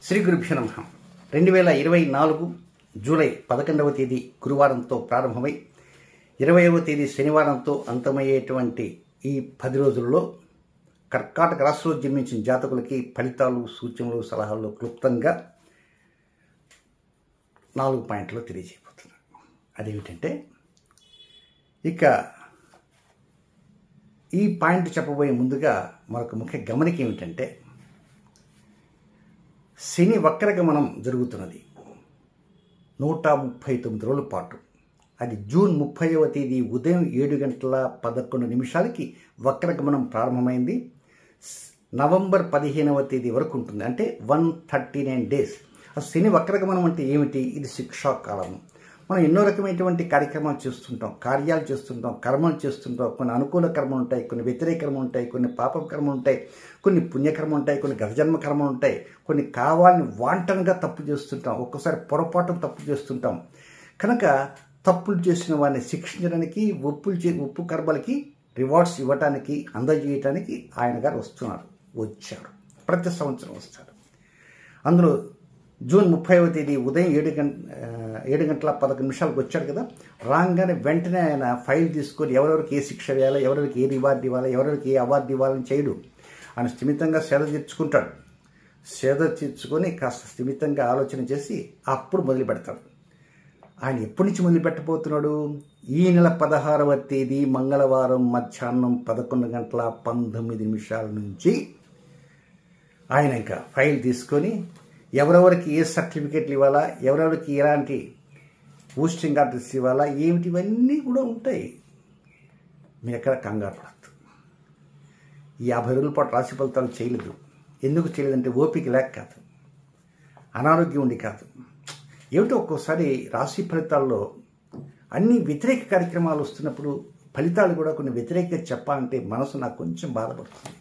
శ్రీ గురుభ్యో నమః 2024 జూలై 11వ తేదీ గురువారంతో ప్రారంభమై 20వ తేదీ శనివారంతో అంతమయ్యేటువంటి ఈ 10 రోజుల్లో కర్కాటక రాశిలో జన్మించిన జాతకులకి ఫలితాలు, సూచనలు, సలహాలు క్లుప్తంగా 4 పాయింట్లు తెలియజేయబోతున్నాను. అదేమిటంటే, ఇక ఈ పాయింట్ చెప్పబోయే ముందుగా మరొక ముఖ్య గమనిక ఏమిటంటే, శని వక్రగమనం జరుగుతున్నది 139 రోజుల పాటు. అది జూన్ 30వ తేదీ ఉదయం 7:11 వక్రగమనం ప్రారంభమైంది. నవంబర్ 15వ తేదీ వరకు ఉంటుంది, అంటే 139 డేస్. శని వక్రగమనం అంటే ఏమిటి? ఇది శిక్షాకాలము. మనం ఎన్నో రకమైనటువంటి కార్యక్రమాలు చేస్తుంటాం, కార్యాలు చేస్తుంటాం, కర్మలు చేస్తుంటాం. కొన్ని అనుకూల కర్మలు ఉంటాయి, కొన్ని వ్యతిరేక కర్మలు ఉంటాయి, కొన్ని పాప కర్మలు ఉంటాయి, కొన్ని పుణ్యకర్మలు ఉంటాయి, కొన్ని గతజన్మ కర్మలు ఉంటాయి, కొన్ని కావాలని వాంటంగా తప్పు చేస్తుంటాం, ఒక్కసారి పొరపాటున తప్పు చేస్తుంటాం. కనుక తప్పులు చేసిన వారిని శిక్షించడానికి, ఒప్పు కర్మలకి రివార్డ్స్ ఇవ్వటానికి, అందజేయటానికి ఆయన గారు వచ్చారు. ప్రతి సంవత్సరం వస్తారు. అందులో జూన్ 30వ తేదీ ఉదయం 7:11 వచ్చాడు కదా. రాగానే వెంటనే ఆయన ఫైల్ తీసుకొని ఎవరెవరికి ఏ శిక్ష వేయాలో, ఎవరెవరికి ఏ రివార్డు ఇవ్వాలో, ఎవరెవరికి ఏ అవార్డు ఇవ్వాలని చేయడు. ఆయన స్థిమితంగా సేద తీర్చుకుంటాడు. సేద తీర్చుకొని కాస్త స్థిమితంగా ఆలోచన చేసి అప్పుడు మొదలు పెడతాడు. ఆయన ఎప్పటి నుంచి మొదలు పెట్టబోతున్నాడు? ఈ నెల 16వ తేదీ మంగళవారం మధ్యాహ్నం 11:19 నుంచి ఆయన ఇంకా ఫైల్ తీసుకొని ఎవరెవరికి ఏ సర్టిఫికెట్లు ఇవ్వాలా, ఎవరెవరికి ఎలాంటి పోస్టింగ్ ఆర్డర్స్ ఇవ్వాలా, ఇవన్నీ కూడా ఉంటాయి. మీరు ఎక్కడ కంగారు పడద్దు. ఈ 50 రోజుల పాటు రాశి ఫలితాలు చేయలేదు. ఎందుకు చేయలేదంటే ఓపిక లేక కాదు, అనారోగ్యం ఉండి కాదు. ఏమిటో ఒక్కోసారి రాశి ఫలితాల్లో అన్ని వ్యతిరేక కార్యక్రమాలు వస్తున్నప్పుడు ఫలితాలు కూడా కొన్ని వ్యతిరేకంగా చెప్పాలంటే మనసు నాకు కొంచెం బాధపడుతుంది.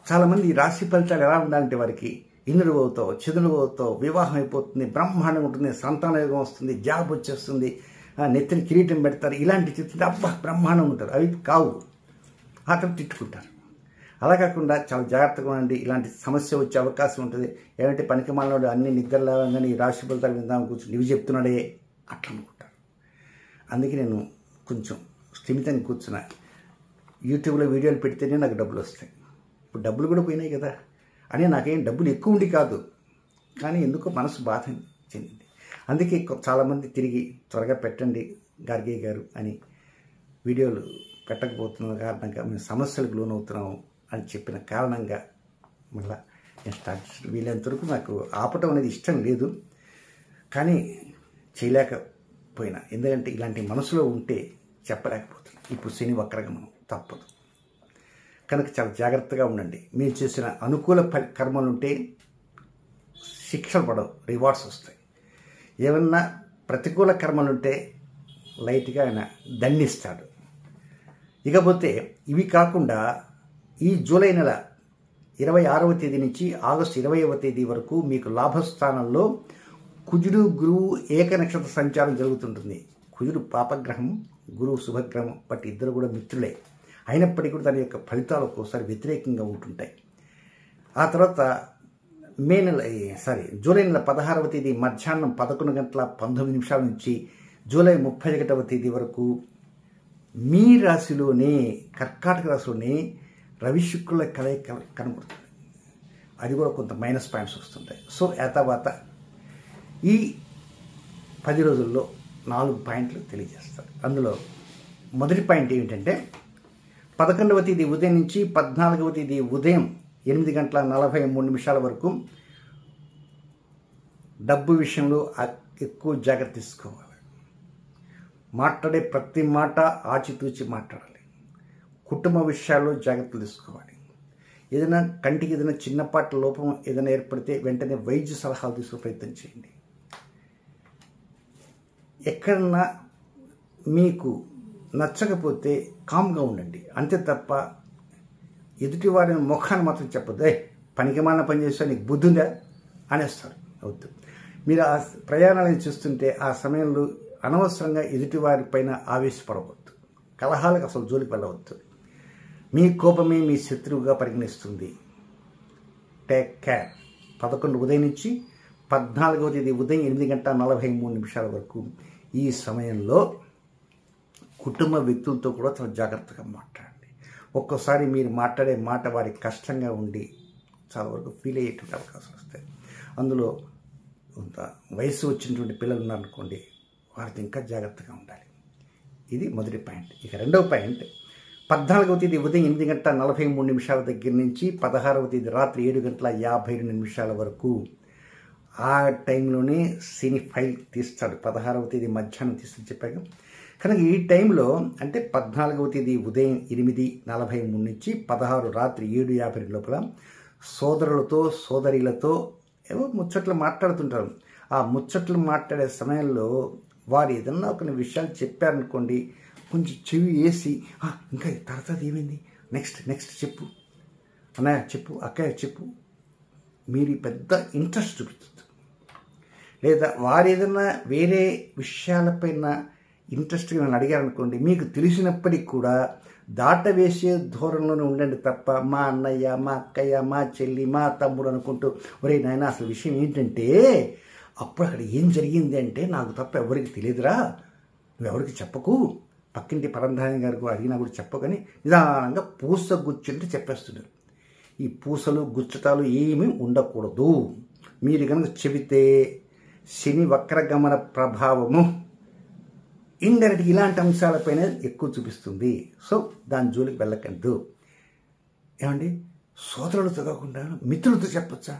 చాలామంది రాశి ఫలితాలు ఎలా ఉండాలంటే, వారికి ఇంద్రుడు అవుతావు, చంద్రుడు అవుతావు, వివాహం అయిపోతుంది, బ్రహ్మాండంగా ఉంటుంది, సంతానయోగం వస్తుంది, జాబ్ వచ్చేస్తుంది, నెత్తిని కిరీటం పెడతారు, ఇలాంటి చెప్తుంటే అబ్బా బ్రహ్మాండం ఉంటారు. అవి కావు. ఆ తర్వాత తిట్టుకుంటారు. అలా కాకుండా చాలా జాగ్రత్తగా ఉండండి. ఇలాంటి సమస్య వచ్చే అవకాశం ఉంటుంది. ఏమంటే పనికిమాలినోడు అన్ని నిద్ర లేవగానే ఈ రాశి ఫలితాలు విందామని కూర్చొని ఇవి చెప్తున్నాడే అట్లా అనుకుంటారు. అందుకే నేను కొంచెం స్థిమితంగా కూర్చున్నా. యూట్యూబ్లో వీడియోలు పెడితేనే నాకు డబ్బులు వస్తాయి. ఇప్పుడు డబ్బులు కూడా పోయినాయి కదా అని నాకేం డబ్బులు ఎక్కువ ఉండి కాదు, కానీ ఎందుకో మనసు బాధ చెందింది. అందుకే చాలామంది తిరిగి త్వరగా పెట్టండి గార్గే గారు అని వీడియోలు పెట్టకపోతున్న కారణంగా మేము సమస్యలకు లోనవుతున్నాము అని చెప్పిన కారణంగా మళ్ళీ నేను స్టార్ట్ చేసిన. వీళ్ళంతవరకు నాకు ఆపటం అనేది ఇష్టం లేదు, కానీ చేయలేకపోయినా. ఎందుకంటే ఇలాంటి మనసులో ఉంటే చెప్పలేకపోతున్నా. ఇప్పుడు శని వక్రగమనం తప్పదు. కనుక చాలా జాగ్రత్తగా ఉండండి. మీరు చేసిన అనుకూల కర్మలుంటే శిక్షలు పడవు, రివార్డ్స్ వస్తాయి. ఏమన్నా ప్రతికూల కర్మలుంటే లైట్గా ఆయన దండిస్తాడు. ఇకపోతే ఇవి కాకుండా ఈ జూలై నెల 26వ తేదీ నుంచి ఆగస్టు 20వ తేదీ వరకు మీకు లాభస్థానంలో కుజుడు, గురువు ఏక నక్షత్ర సంచారం జరుగుతుంటుంది. కుజుడు పాపగ్రహం, గురువు శుభగ్రహం, బట్ ఇద్దరు కూడా మిత్రులే. అయినప్పటికీ కూడా దాని యొక్క ఫలితాలు ఒక్కోసారి వ్యతిరేకంగా ఉంటుంటాయి. ఆ తర్వాత జూలై నెల 16వ తేదీ మధ్యాహ్నం 11:19 నుంచి జూలై 31వ తేదీ వరకు మీ రాశిలోనే, కర్కాటక రాశిలోనే రవి శుక్రుల కలయిక కనబడుతుంది. అది కూడా కొంత మైనస్ పాయింట్స్ వస్తుంటాయి. సో ఆ తర్వాత ఈ 10 రోజుల్లో 4 పాయింట్లు తెలియజేస్తారు. అందులో మొదటి పాయింట్ ఏమిటంటే, 11వ తేదీ ఉదయం నుంచి 14వ తేదీ ఉదయం 8:43 వరకు డబ్బు విషయంలో ఎక్కువ జాగ్రత్త తీసుకోవాలి. మాట్లాడే ప్రతి మాట ఆచితూచి మాట్లాడాలి. కుటుంబ విషయాల్లో జాగ్రత్తలు తీసుకోవాలి. ఏదైనా కంటికి ఏదైనా చిన్నపాటి లోపం ఏదైనా ఏర్పడితే వెంటనే వైద్య సలహాలు తీసుకునే ప్రయత్నం చేయండి. ఎక్కడన్నా మీకు నచ్చకపోతే కామ్గా ఉండండి, అంతే తప్ప ఎదుటి వారిని ముఖాన్ని మాత్రం చెప్పొద్దు. పనికిమాలిన పని చేస్తే నీకు బుద్ధి ఉందా అనేస్తారు. వద్దు. మీరు ఆ ప్రయాణాలను చూస్తుంటే ఆ సమయంలో అనవసరంగా ఎదుటివారి పైన ఆవేశపడవద్దు. కలహాలకు అసలు జోలికి వెళ్ళవద్దు. మీ కోపమే మీ శత్రువుగా పరిగణిస్తుంది. Take care. 11 ఉదయం నుంచి 14వ తేదీ ఉదయం 8:43 వరకు ఈ సమయంలో కుటుంబ వ్యక్తులతో కూడా చాలా జాగ్రత్తగా మాట్లాడండి. ఒక్కోసారి మీరు మాట్లాడే మాట వారికి కష్టంగా ఉండి చాలా వరకు ఫీల్ అయ్యేటువంటి అవకాశాలు వస్తాయి. అందులో కొంత వయసు వచ్చినటువంటి పిల్లలు ఉన్నారనుకోండి, వారితో ఇంకా జాగ్రత్తగా ఉండాలి. ఇది మొదటి పాయింట్. ఇక రెండవ పాయింట్, 14వ తేదీ ఉదయం 8:43 దగ్గర నుంచి 16వ తేదీ రాత్రి 7:52 వరకు ఆ టైంలోనే శని ఫైల్ తీస్తాడు. 16వ తేదీ మధ్యాహ్నం తీస్తని చెప్పాక కనుక ఈ టైంలో అంటే 14వ తేదీ ఉదయం 8:43 నుంచి 16 రాత్రి 7:52 లోపల సోదరులతో సోదరీలతో ఏవో ముచ్చట్లు మాట్లాడుతుంటారు. ఆ ముచ్చట్లు మాట్లాడే సమయంలో వారు ఏదన్నా కొన్ని విషయాలు చెప్పారనుకోండి, కొంచెం చెవి వేసి ఇంకా తర్వాత ఏమైంది, నెక్స్ట్ చెప్పు అన్నయ్య చెప్పు, అక్కయ్య చెప్పు, మీరు పెద్ద ఇంట్రెస్ట్ చూపిస్తుంది. లేదా వారు ఏదన్నా వేరే విషయాలపైన ఇంట్రెస్ట్గా నన్ను అడిగారనుకోండి, మీకు తెలిసినప్పటికీ కూడా దాటవేసే ధోరణిలోనే ఉండండి తప్ప మా అన్నయ్య, మా అక్కయ్య, మా చెల్లి, మా తమ్ముడు అనుకుంటూ ఒరే నాయన అసలు విషయం ఏంటంటే అప్పుడు అక్కడ ఏం జరిగింది అంటే నాకు తప్ప ఎవరికి తెలియదురా, నువ్వెవరికి చెప్పకు, పక్కింటి పరంధాని గారికి అడిగినా కూడా చెప్పకని నిదానంగా పూస గుచ్చుంటే చెప్పేస్తున్నారు. ఈ పూసలు గుచ్చటాలు ఏమీ ఉండకూడదు. మీరు కనుక చెబితే శని వక్రగమన ప్రభావము ఇండైరెక్ట్గా ఇలాంటి అంశాలపైన ఎక్కువ చూపిస్తుంది. సో దాని జోలికి వెళ్ళకండు. ఏమండి, సోదరులతో కాకుండా మిత్రులతో చెప్పచ్చా?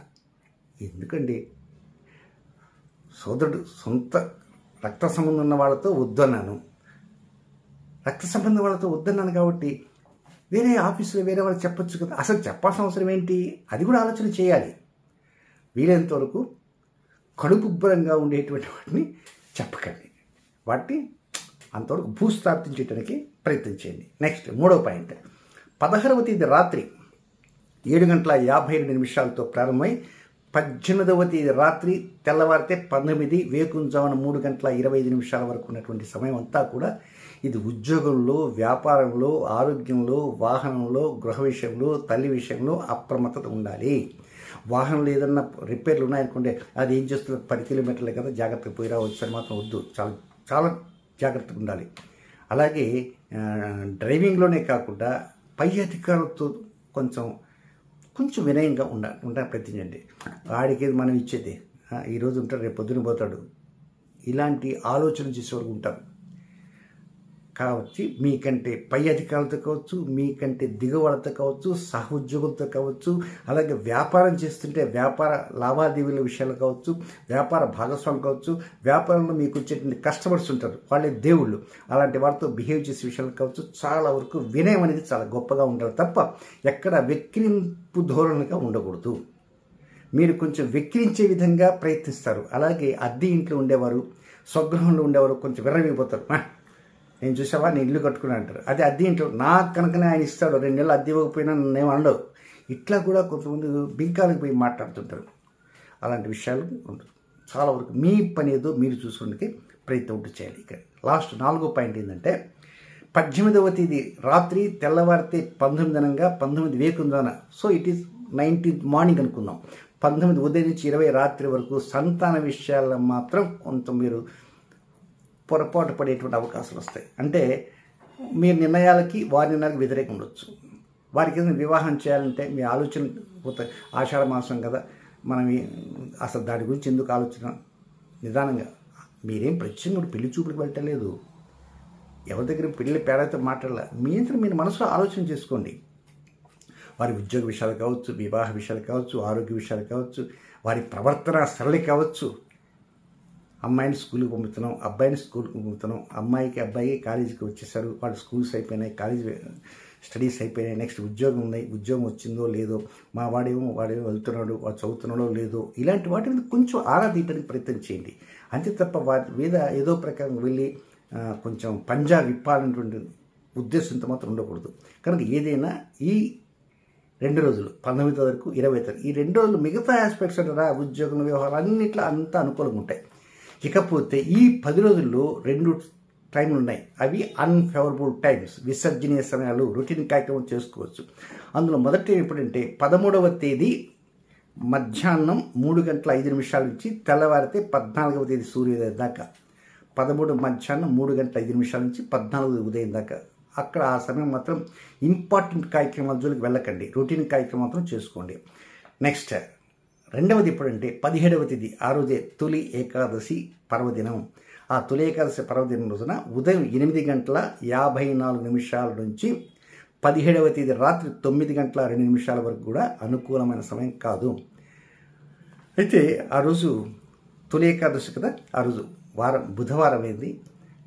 ఎందుకండి, సోదరుడు సొంత రక్త సంబంధం ఉన్న వాళ్ళతో వద్దన్నాను, రక్త సంబంధం వాళ్ళతో వద్దన్నాను కాబట్టి వేరే ఆఫీసులో వేరే వాళ్ళు చెప్పొచ్చు కదా. అసలు చెప్పాల్సిన అవసరం ఏంటి? అది కూడా ఆలోచన చేయాలి. వీలైనంత వరకు కడుపుబ్బరంగా ఉండేటువంటి వాటిని చెప్పకండి. వాటిని అంతవరకు భూస్థాపించడానికి ప్రయత్నం చేయండి. నెక్స్ట్ మూడవ పాయింట్, 16వ తేదీ రాత్రి 7:52 ప్రారంభమై 18వ తేదీ రాత్రి తెల్లవారితే 19 వేకుంజామున 3:25 వరకు ఉన్నటువంటి సమయం అంతా కూడా ఇది ఉద్యోగంలో, వ్యాపారంలో, ఆరోగ్యంలో, వాహనంలో, గృహ విషయంలో, తల్లి విషయంలో అప్రమత్తత ఉండాలి. వాహనంలో ఏదన్నా రిపేర్లు ఉన్నాయనుకోండి, అది ఏం చేస్తున్నారు, 10 కిలోమీటర్లే కదా, జాగ్రత్తగా పోయి రావచ్చు మాత్రం వద్దు. చాలా జాగ్రత్తగా ఉండాలి. అలాగే డ్రైవింగ్లోనే కాకుండా పై అధికారులతో కొంచెం వినయంగా ఉండాలి ప్రయత్నించండి. వాడికి మనం ఇచ్చేది ఈరోజు ఉంటాడు, రేపు పొద్దున పోతాడు, ఇలాంటి ఆలోచన చేసేవాళ్ళు ఉంటారు. కాబట్టి మీకంటే పై అధికారులతో కావచ్చు, మీకంటే దిగువలతో కావచ్చు, సహోద్యోగులతో కావచ్చు, అలాగే వ్యాపారం చేస్తుంటే వ్యాపార లావాదేవీల విషయాలు కావచ్చు, వ్యాపార భాగస్వాములు కావచ్చు, వ్యాపారంలో మీకు వచ్చేటువంటి కస్టమర్స్ ఉంటారు, వాళ్ళే దేవుళ్ళు, అలాంటి వారితో బిహేవ్ చేసే విషయాలు కావచ్చు. చాలా వరకు వినయం అనేది చాలా గొప్పగా ఉండాలి తప్ప ఎక్కడ వెక్కిరింపు ధోరణిగా ఉండకూడదు. మీరు కొంచెం వెక్కిరించే విధంగా ప్రయత్నిస్తారు. అలాగే అద్దె ఇంట్లో ఉండేవారు, స్వగృహంలో ఉండేవారు కొంచెం విర్రవీగిపోతారు. నేను చూసావా, నేను ఇల్లు కట్టుకున్నా అంటారు. అదే అద్దె ఇంట్లో నాకు కనుకనే ఆయన ఇస్తాడు, 2 నెలలు అద్దె ఇవ్వకపోయినా నన్నేమో అనడు. ఇట్లా కూడా కొంతమంది బింకాలకు పోయి మాట్లాడుతుంటారు. అలాంటి విషయాలు ఉండదు. చాలా వరకు మీ పని ఏదో మీరు చూసుకోవడానికి ప్రయత్నం చేయాలి. ఇక లాస్ట్ 4వ పాయింట్ ఏంటంటే 18వ తేదీ రాత్రి తెల్లవారితే 19 అనగా 19 వేకుందాన, so it is 19th morning అనుకుందాం. 19 ఉదయం నుంచి 20 రాత్రి వరకు సంతాన విషయాల్లో మాత్రం కొంత మీరు పొరపాటు పడేటువంటి అవకాశాలు వస్తాయి. అంటే మీ నిర్ణయాలకి వారి నిర్ణయాలకు వ్యతిరేకం ఉండొచ్చు. వారికి ఏదైనా వివాహం చేయాలంటే మీ ఆలోచన పోతాయి. ఆషాఢ మాసం కదా, మనం అసలు దాని గురించి ఎందుకు ఆలోచన, నిదానంగా మీరేం ప్రత్యేకంగా పెళ్లి చూపులకు వెళ్ళటలేదు, ఎవరి దగ్గర పెళ్లి పేడతో మాట్లాడాల, మీ అంతా మీరు మనసులో ఆలోచన చేసుకోండి. వారి ఉద్యోగ విషయాలు కావచ్చు, వివాహ విషయాలు కావచ్చు, ఆరోగ్య విషయాలు కావచ్చు, వారి ప్రవర్తన సరళి కావచ్చు. అమ్మాయిని స్కూల్కి పంపుతున్నాం, అబ్బాయిని స్కూల్కి పంపుతున్నాం, అమ్మాయికి అబ్బాయి కాలేజీకి వచ్చేసారు, వాళ్ళు స్కూల్స్ అయిపోయినాయి, కాలేజీ స్టడీస్ అయిపోయినాయి, నెక్స్ట్ ఉద్యోగం ఉన్నాయి, ఉద్యోగం వచ్చిందో లేదో, వాడేమో వెళ్తున్నాడు, వాడు చదువుతున్నాడో లేదో, ఇలాంటి వాటి మీద కొంచెం ఆరా తీయడానికి ప్రయత్నం చేయండి. అంతే తప్ప వాటి మీద ఏదో ప్రకారం వెళ్ళి కొంచెం పంజా విప్పాలనేటువంటి ఉద్దేశంతో మాత్రం ఉండకూడదు. కనుక ఏదైనా ఈ 2 రోజులు 19 వరకు 20 వరకు ఈ 2 రోజులు మిగతా ఆస్పెక్ట్స్ అంటారా, ఉద్యోగం, వ్యవహారాలు అన్నిట్లో అంతా అనుకూలంగా ఉంటాయి. ఇకపోతే ఈ 10 రోజుల్లో 2 టైంలు ఉన్నాయి. అవి అన్ఫేవరబుల్ టైమ్స్, విసర్జనీయ సమయాలు, రొటీన్ కార్యక్రమం చేసుకోవచ్చు. అందులో మొదటి ఎప్పుడంటే 13వ తేదీ మధ్యాహ్నం 3:05 నుంచి తెల్లవారితే 14వ తేదీ సూర్యోదయం దాకా. 13 మధ్యాహ్నం 3:05 నుంచి 14 ఉదయం దాకా. అక్కడ ఆ సమయం మాత్రం ఇంపార్టెంట్ కార్యక్రమాల జోలికి వెళ్ళకండి, రొటీన్ కార్యక్రమం మాత్రం చేసుకోండి. నెక్స్ట్ రెండవది ఎప్పుడంటే 17వ తేదీ, ఆ రోజే తొలి ఏకాదశి పర్వదినం. ఆ తొలి ఏకాదశి పర్వదినం రోజున ఉదయం 8:54 నుంచి 17వ తేదీ రాత్రి 9:02 వరకు కూడా అనుకూలమైన సమయం కాదు. అయితే ఆ రోజు తొలి ఏకాదశి కదా, ఆ రోజు బుధవారం అయింది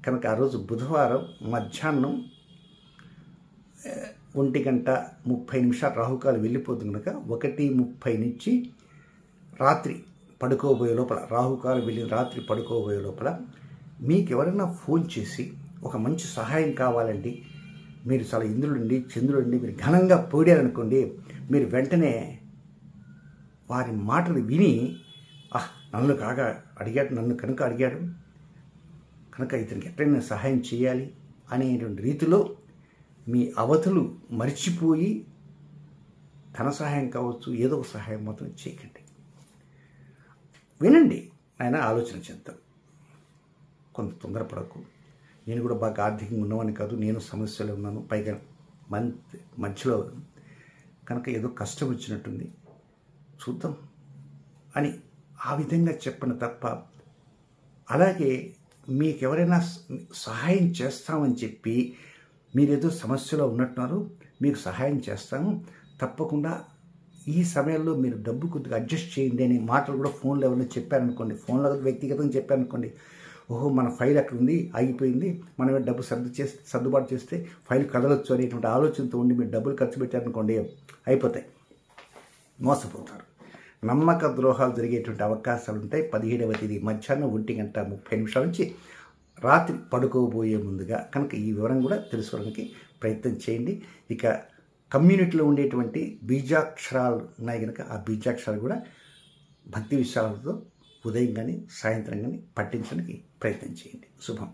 కనుక ఆ రోజు బుధవారం మధ్యాహ్నం 1:30 రాహుకాలు వెళ్ళిపోతుంది కనుక 1:30 నుంచి రాత్రి పడుకోబోయే లోపల, రాహుకాలు వెళ్ళి రాత్రి పడుకోబోయే లోపల మీకు ఎవరైనా ఫోన్ చేసి ఒక మంచి సహాయం కావాలండి, మీరు చాలా ఇంద్రుడండి చంద్రుడండి, మీరు ఘనంగా పోయారనుకోండి, మీరు వెంటనే వారి మాటలు విని నన్ను కనుక అడిగాడు కనుక ఇతనికి ఎట్లయినా సహాయం చేయాలి అనేటువంటి రీతిలో మీ అవతలు మర్చిపోయి ధన సహాయం కావచ్చు, ఏదో ఒక సహాయం మాత్రం చేయకండి. వినండి, ఆయన ఆలోచన చేద్దాం. కొంత తొందరపడకు. నేను కూడా బాగా ఆర్థికంగా ఉన్నవాడిని కాదు, నేను సమస్యలో ఉన్నాను, పైగా మధ్యలో కనుక ఏదో కష్టం వచ్చినట్టుంది, చూద్దాం అని ఆ విధంగా చెప్పను తప్ప, అలాగే మీకు ఎవరైనా సహాయం చేస్తామని చెప్పి మీరేదో సమస్యలో ఉన్నట్టున్నారు, మీకు సహాయం చేస్తాము తప్పకుండా, ఈ సమయంలో మీరు డబ్బు కొద్దిగా అడ్జస్ట్ చేయండి అనే మాటలు కూడా ఫోన్లో ఎవరైనా చెప్పారనుకోండి, ఫోన్లో వ్యక్తిగతంగా చెప్పారనుకోండి, ఓహో మన ఫైల్ అక్కడ ఉంది ఆగిపోయింది, మనమే డబ్బు సర్దుబాటు చేస్తే ఫైల్ కదలొచ్చు అనేటువంటి ఆలోచనతో ఉండి మీరు డబ్బులు ఖర్చు పెట్టారనుకోండి, అయిపోతాయి, మోసపోతారు. నమ్మక ద్రోహాలు జరిగేటువంటి అవకాశాలు ఉంటాయి. 17వ తేదీ మధ్యాహ్నం 1:30 నుంచి రాత్రి పడుకోబోయే ముందుగా కనుక ఈ వివరం కూడా తెలుసుకోవడానికి ప్రయత్నం చేయండి. ఇక కమ్యూనిటీలో ఉండేటువంటి బీజాక్షరాలు ఉన్నాయి కనుక ఆ బీజాక్షరాలు కూడా భక్తి విషయాలతో ఉదయం కానీ సాయంత్రం కానీ పట్టించడానికి ప్రయత్నం చేయండి. శుభం.